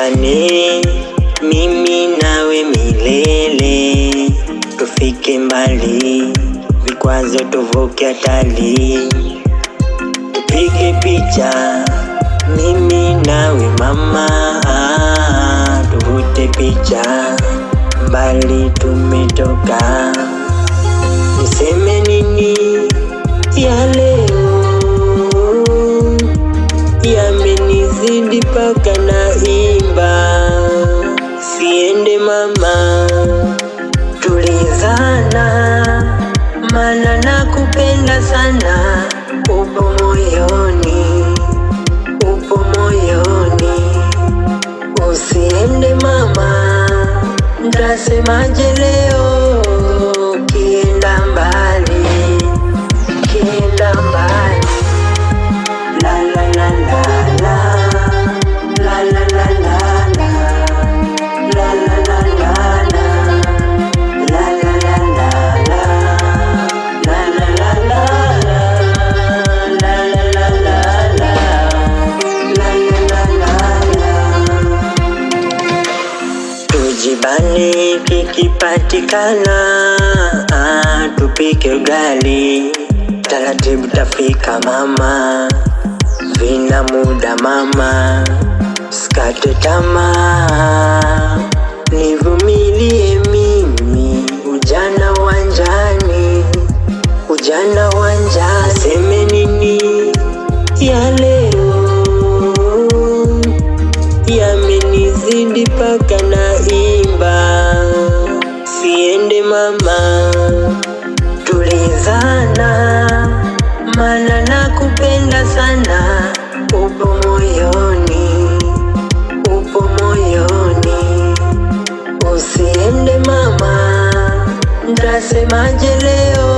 Tushikane mimi nawe milele, tufike mbali, vikwazo tuvuke hatari. Tupige picha mimi nawe mama, tuvute picha mbali tumetoka. Niseme nini ya leo, yamenizidi paka naimba. Siende mama, tulizana, maana nakupenda sana. Upo moyoni, upo moyoni. Usiende mama, ntasemaje leo? Kienda mbali, kienda mbali. La la la la la, la la la la la, la la la la la, la la la la la, la la la la la, la la la la la, la la la la. Tujibane kikipatikana, tupike ugali, taratibu tafika mama. Vina muda mama, sikate tamaa, nivumilie mimi. Ujana wanjani, ujana wanjani. Seme nini ya leo, yamenizidi paka naimba. Siende mama, tulizana, maana nakupenda sana. Upo moyoni, upo moyoni. Usiende mama, ntasemaje leo?